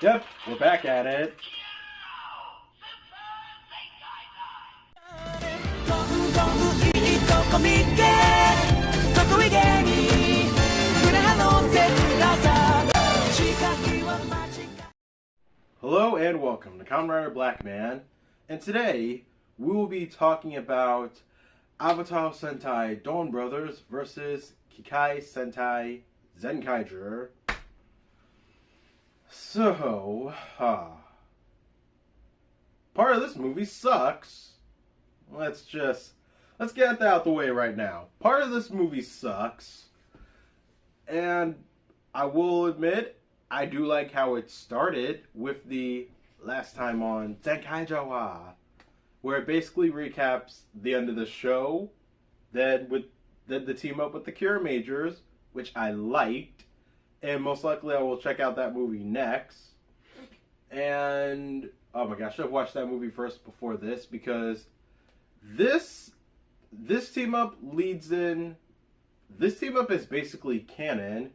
Yep, we're back at it. Hello and welcome to KamenRider Blackman, and today we will be talking about Avataro Sentai DonBrothers versus Kikai Sentai Zenkaiger. So, part of this movie sucks. Let's get that out the way right now. Part of this movie sucks, and I will admit, I do like how it started with the last time on Zenkaiger, where it basically recaps the end of the show, then the team up with the Cure Majors, which I liked, and most likely I will check out that movie next. And oh my gosh, I should have watched that movie first before this, because this team up leads in. This team up is basically canon,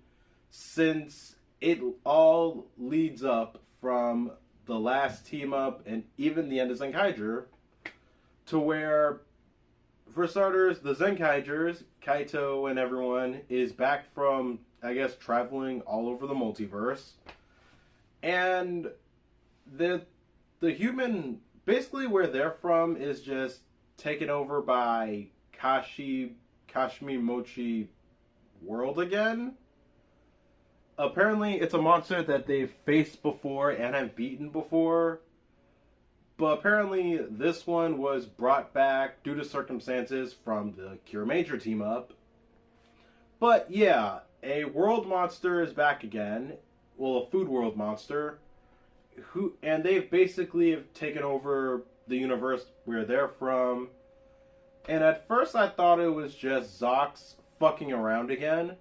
since it all leads up from the last team up and even the end of Zenkaiger, to where, for starters, the Zenkaigers, Kaito and everyone, is back from, I guess, traveling all over the multiverse. And the human, basically where they're from, is just taken over by Kashmi Mochi world again. Apparently, it's a monster that they've faced before and have beaten before. But apparently, this one was brought back due to circumstances from the Cure Major team up. But yeah, a world monster is back again. Well, a food world monster. And they've basically taken over the universe where they're from. And at first I thought it was just Zox fucking around again,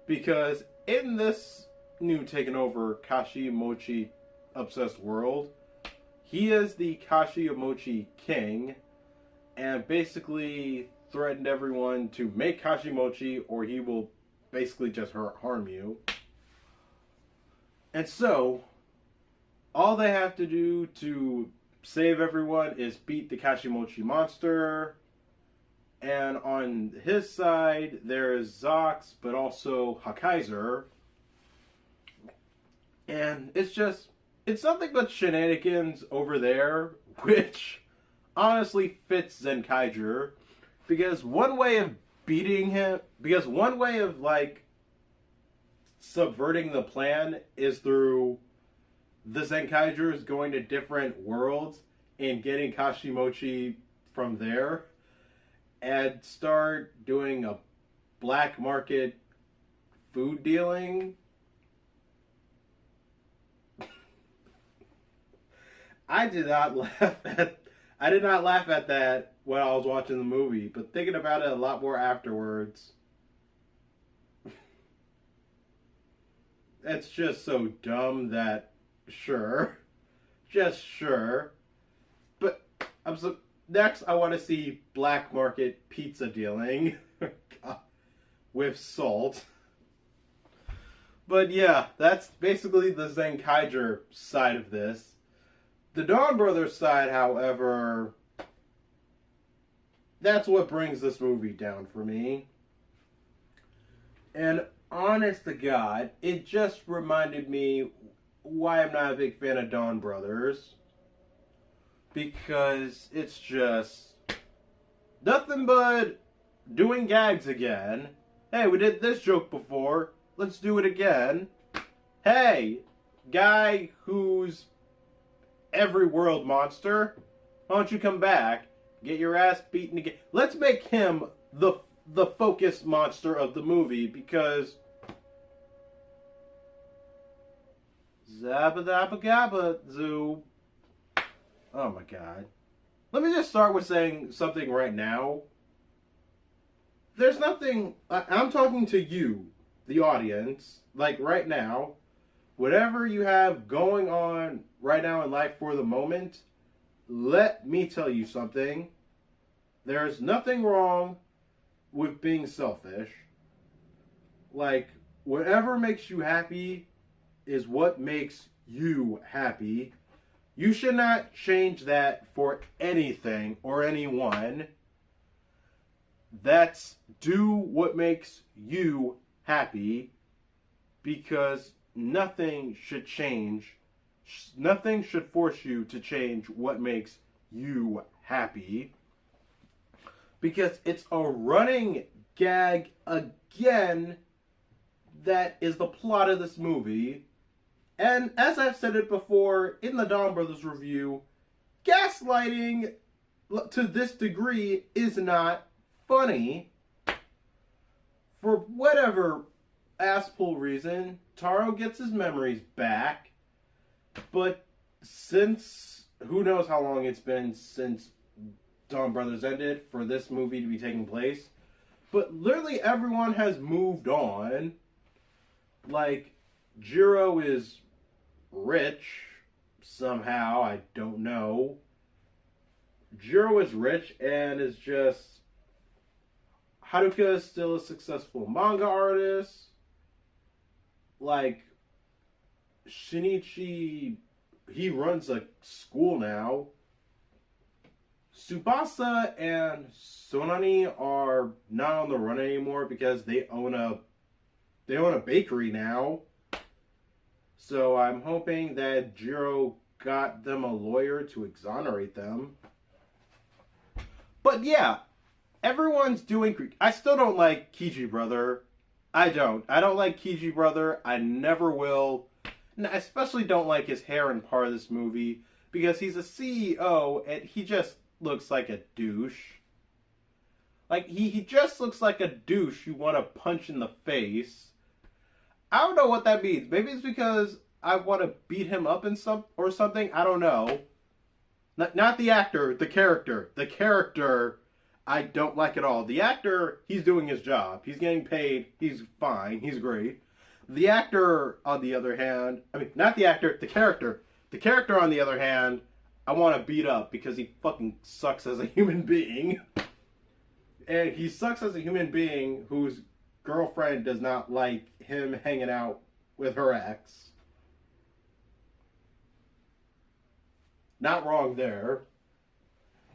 because in this new taken over Kashi Mochi obsessed world, he is the Kashi Mochi king, and basically threatened everyone to make Kashi Mochi or he will basically just harm you. And so, all they have to do to save everyone is beat the Kashi Mochi monster. And on his side, there is Zox, but also Hakaiser. And it's nothing but shenanigans over there, which honestly fits Zenkaiger. Because one way of beating him, because one way of, like, subverting the plan is through the Zenkaigers going to different worlds and getting Kashimochi from there, and start doing a black market food dealing. I did not laugh at that when I was watching the movie, but thinking about it a lot more afterwards, it's just so dumb that sure. But next, I want to see black market pizza dealing with salt. But yeah, that's basically the Zenkaiger side of this. The DonBrothers side, however, that's what brings this movie down for me. And honest to God, it just reminded me why I'm not a big fan of DonBrothers. Because it's just nothing but doing gags again. Hey, we did this joke before. Let's do it again. Hey, guy who's every world monster, why don't you come back? Get your ass beaten again. Let's make him the focus monster of the movie, because Zabba Dabba Gabba Zoo. Oh my God. Let me just start with saying something right now. There's nothing, I'm talking to you, the audience, like right now. Whatever you have going on right now in life for the moment, let me tell you something. There's nothing wrong with being selfish. Like, whatever makes you happy is what makes you happy. You should not change that for anything or anyone. That's do what makes you happy, because nothing should change. Nothing should force you to change what makes you happy. Because it's a running gag again that is the plot of this movie. And as I've said it before in the DonBrothers review, gaslighting to this degree is not funny. For whatever ass-pull reason, Taro gets his memories back. But since, who knows how long it's been since DonBrothers ended for this movie to be taking place. But literally everyone has moved on. Like, Jiro is rich somehow, I don't know. Jiro is rich and is just... Haruka is still a successful manga artist. Like, Shinichi, he runs a school now. Tsubasa and Sonani are not on the run anymore because they own a bakery now. So I'm hoping that Jiro got them a lawyer to exonerate them. But yeah, everyone's doing... I still don't like Kiji Brother. I don't like Kiji Brother. I never will. And I especially don't like his hair in part of this movie because he's a CEO and he just looks like a douche. Like, he just looks like a douche you want to punch in the face. I don't know what that means. Maybe it's because I want to beat him up in something. I don't know. Not the actor, the character. The character, I don't like at all. The actor, he's doing his job. He's getting paid. He's fine. He's great. The actor, on the other hand... I mean, not the actor, the character. The character, on the other hand, I want to beat up because he fucking sucks as a human being. And he sucks as a human being whose girlfriend does not like him hanging out with her ex. Not wrong there.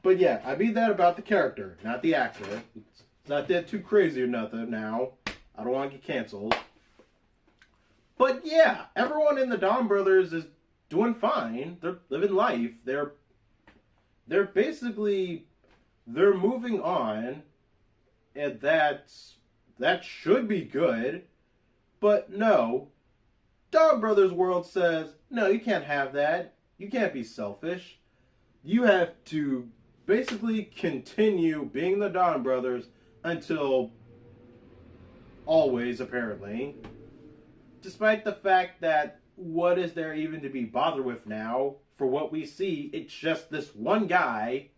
But yeah, I mean that about the character, not the actor. It's not that too crazy or nothing now. I don't want to get canceled. But yeah, everyone in the DonBrothers is doing fine. They're living life. They're basically, they're moving on. And that should be good. But no. DonBrothers World says, no, you can't have that. You can't be selfish. You have to basically continue being the DonBrothers until always, apparently. Despite the fact that what is there even to be bothered with now? For what we see, it's just this one guy.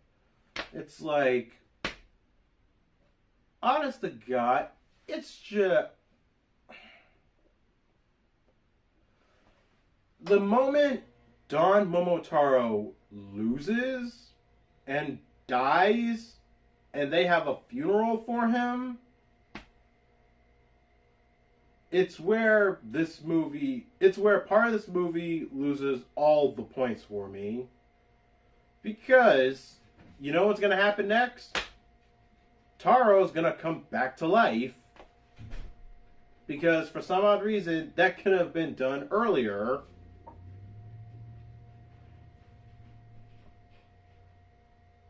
It's like, honest to God, it's just... The moment Don Momotaro loses and dies, and they have a funeral for him, it's where part of this movie loses all the points for me. Because, you know what's going to happen next? Taro's going to come back to life. Because for some odd reason, that could have been done earlier.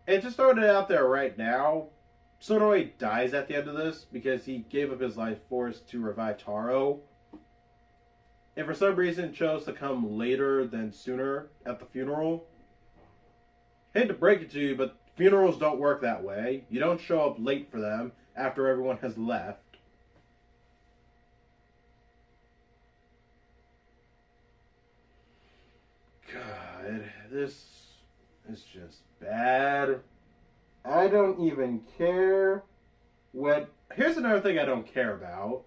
And just throwing it out there right now, Sonoi dies at the end of this because he gave up his life force to revive Taro. And for some reason chose to come later than sooner at the funeral. Hate to break it to you, but funerals don't work that way. You don't show up late for them after everyone has left. God, this is just bad. I don't even care what... Here's another thing I don't care about.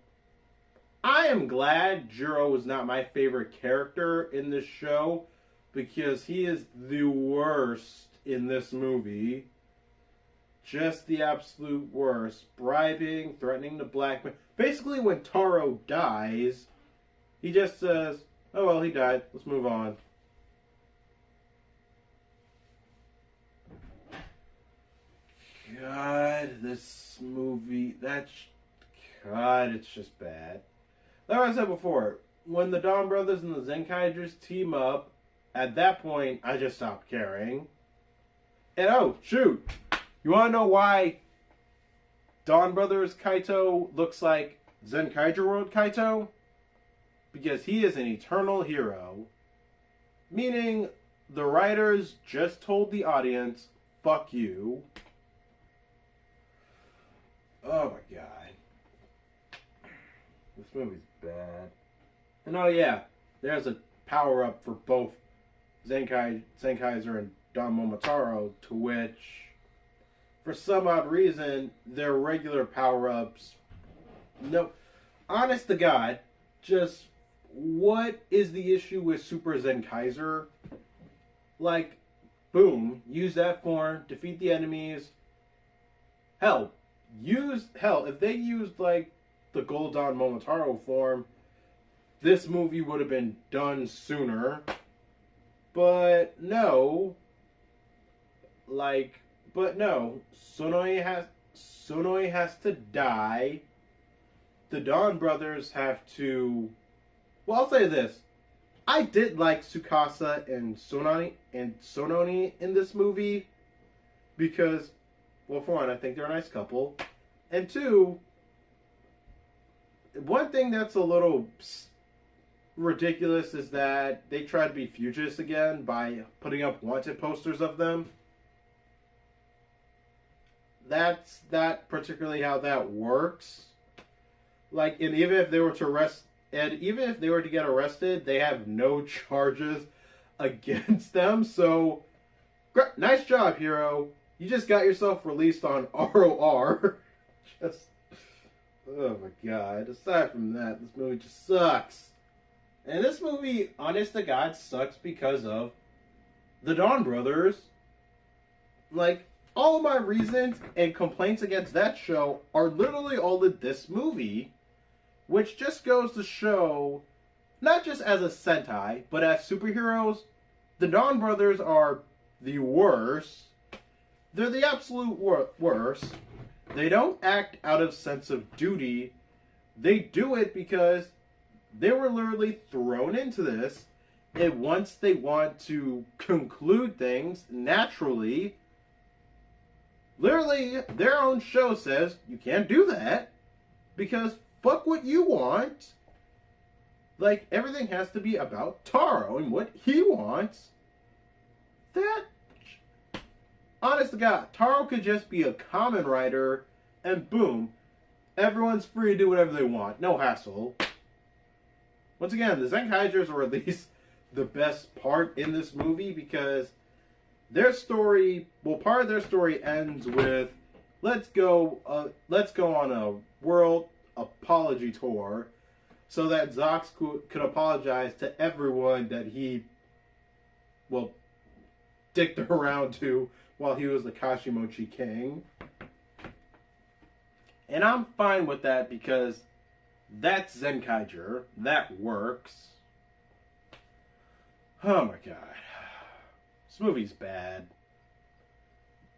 I am glad Jiro is not my favorite character in this show because he is the worst in this movie. Just the absolute worst. Bribing, threatening to blackmail. Basically, when Taro dies, he just says, Oh well, he died. Let's move on. God, this movie, God, it's just bad. Like I said before, when the DonBrothers and the Zenkaigers team up, at that point, I just stopped caring. And oh, shoot! You wanna know why DonBrothers Kaito looks like Zenkaiger World Kaito? Because he is an eternal hero. Meaning, the writers just told the audience, fuck you. Oh my god. This movie's bad. And oh yeah, there's a power-up for both Zenkaiser and Don Momotaro, to which, for some odd reason, their regular power-ups... No, honest to God, just what is the issue with Super Zenkaiser? Like, boom, use that form, defeat the enemies. Hell, if they used, like, the Gold Don Momotaro form, this movie would have been done sooner. But no. Sonoe has to die. The DonBrothers have to... Well, I'll say this. I did like Tsukasa and Sononi in this movie. Because, well, for one, I think they're a nice couple. And two, one thing that's a little ridiculous is that they tried to be Fugists again by putting up wanted posters of them. That's not particularly how that works. Like, and even if they were to get arrested, they have no charges against them. So, nice job, hero. You just got yourself released on ROR. Just, oh my god. Aside from that, this movie just sucks. And this movie, honest to God, sucks because of the DonBrothers. Like, all of my reasons and complaints against that show are literally all in this movie. Which just goes to show, not just as a Sentai, but as superheroes, the DonBrothers are the worst. They're the absolute worst. They don't act out of sense of duty. They do it because they were literally thrown into this. And once they want to conclude things naturally, literally their own show says, you can't do that. Because fuck what you want. Like, everything has to be about Taro and what he wants. That... Honest to God, Taro could just be a KamenRider, and boom, everyone's free to do whatever they want. No hassle. Once again, the Zenkaigers are at least the best part in this movie because their story, well, part of their story ends with, let's go on a world apology tour so that Zox could apologize to everyone that he, well, dicked around to while he was the Kashimochi King. And I'm fine with that because that's Zenkaiger. That works. Oh my god. This movie's bad.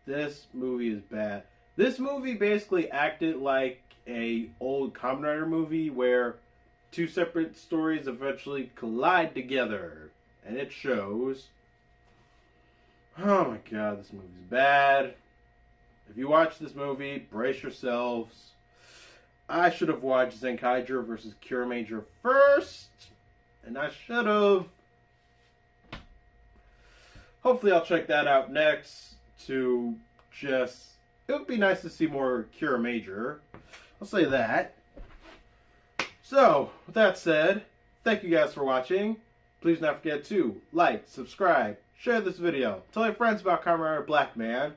This movie is bad. This movie basically acted like a old KamenRider movie where two separate stories eventually collide together. And it shows. Oh my god, this movie's bad. If you watch this movie, brace yourselves. I should have watched Zenkaiger versus KamenRider first. And I should have. Hopefully I'll check that out next to just... It would be nice to see more KamenRider. I'll say that. So, with that said, thank you guys for watching. Please not forget to like, subscribe, share this video. Tell your friends about KamenRider Blackman.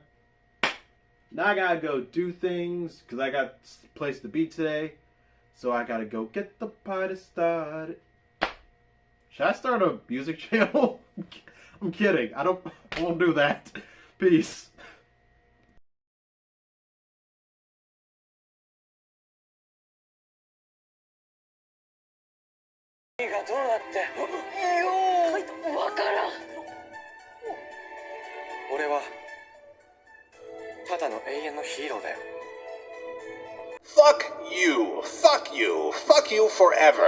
Now I gotta go do things because I got a place to be today. So I gotta go get the party started. Should I start a music channel? I'm kidding. I won't do that. Peace. がどうなってわからん。俺はただの永遠のヒーローだよ。 Fuck you! Fuck you! Fuck you forever!